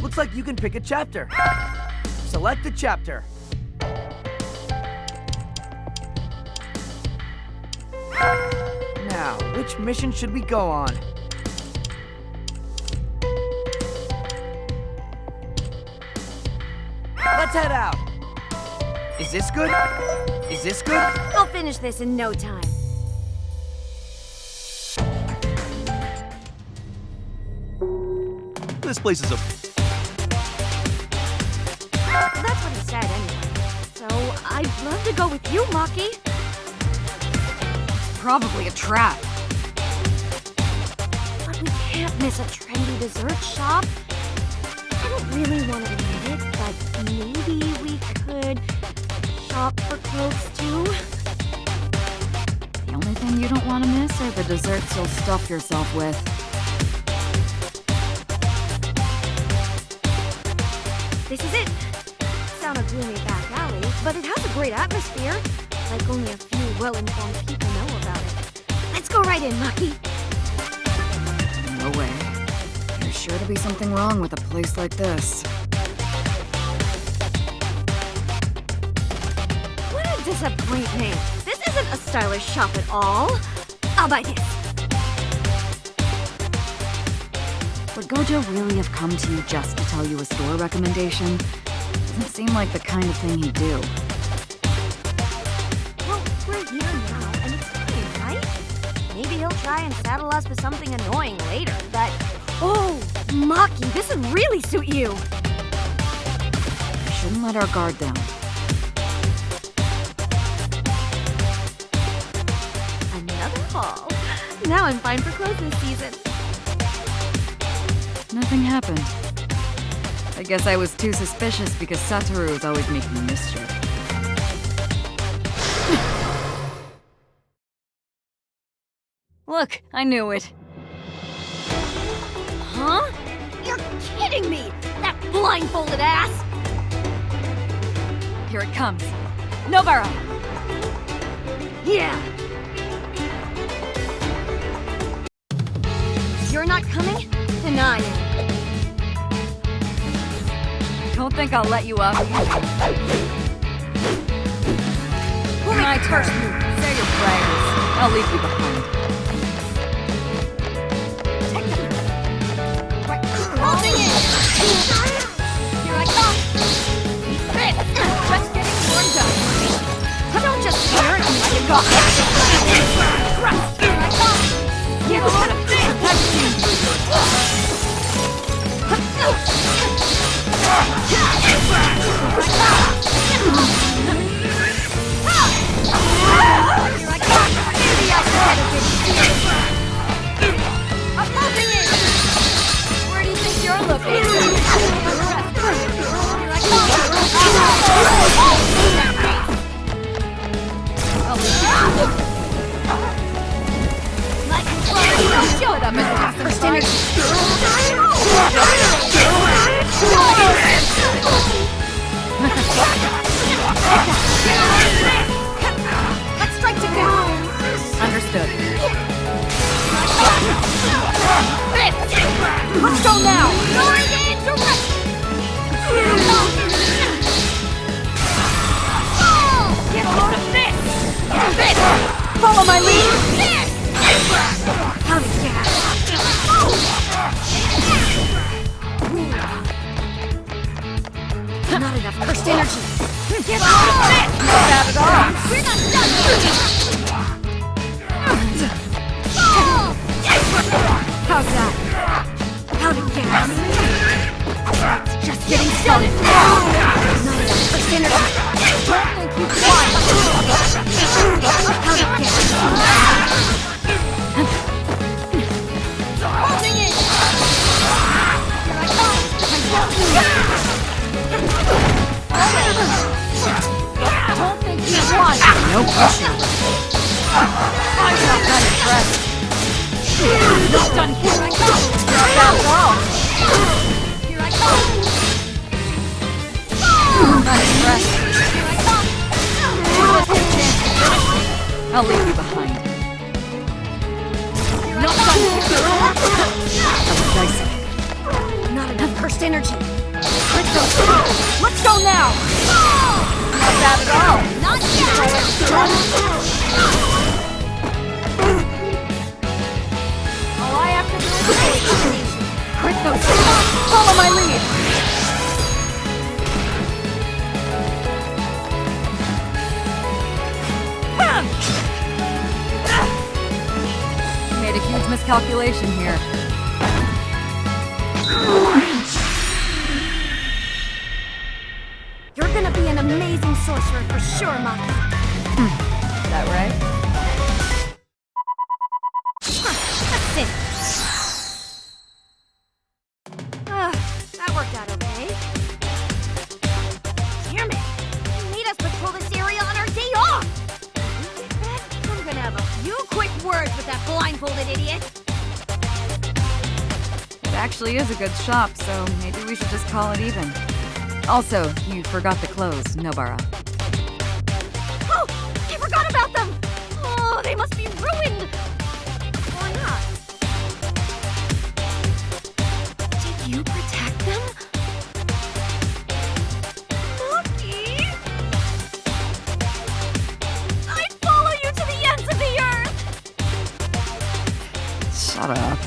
Looks like you can pick a chapter. Select a chapter. Now, which mission should we go on? Let's head out. Is this good? Is this good? I'll finish this in no time. This place is a... That's what he said anyway. So, I'd love to go with you, Maki. Probably a trap. But we can't miss a trendy dessert shop. I don't really want to admit it, but maybe we could shop for clothes too? The only thing you don't want to miss are the desserts you'll stuff yourself with. This is it. It's down a gloomy back alley, but it has a great atmosphere. Like only a few well-informed people know about it. Let's go right in, Maki. No way. There's sure to be something wrong with a place like this. What a disappointment. This isn't a stylish shop at all. I'll buy this. Would Gojo really have come to you just to tell you a store recommendation? Doesn't seem like the kind of thing he'd do. Well, we're here now, and it's fine, right? Maybe he'll try and saddle us with something annoying later, but... Oh, Maki, this would really suit you! We shouldn't let our guard down. Another haul. Now I'm fine for clothes this season. Nothing happened. I guess I was too suspicious because Satoru is always making mischief. Look, I knew it. Huh? You're kidding me! That blindfolded ass! Here it comes. Nobara! Yeah! You're not coming? Deny it. Don't think I'll let you up. My turn. Say your prayers. I'll leave you behind. Holding it! Here I come! Just getting warmed up. Don't just stare at me like you got it! Here I come! Get out of this! I've seen through your I'm holding it! Where do you think you're looking? Show it up as a first energy. Let's strike together. Understood. Let's go now. Going in direct. Get a load of this. Follow my lead. Howdy, gas. Not enough burst energy. Get off this! Not bad at all. We're not done How's that? Howdy, gas. It's just getting started. Not enough burst energy. Don't think you can. Howdy, gas. Holding it! Here I come! Don't think you won! No pressure. I'm not that impressed. Not done here. Here I come! Not bad at all. Here I come! Not impressed. Here I come! I'll leave you behind. Here I come! That was dicey. Not enough burst energy. Let's go now! Not bad at all. Not yet! All I have to do is wait. Quick those. Follow my lead. Made a huge miscalculation here. You're gonna be an amazing sorcerer for sure, Maki. Is that right? That's it. That worked out okay. Damn it! You made us patrol this area on our day off! I'm gonna have a few quick words with that blindfolded idiot. It actually is a good shop, so maybe we should just call it even. Also, you forgot the clothes, Nobara. Oh! I forgot about them! Oh, they must be ruined! Or not. Did you protect them? Maki! I'd follow you to the ends of the earth! Shut up.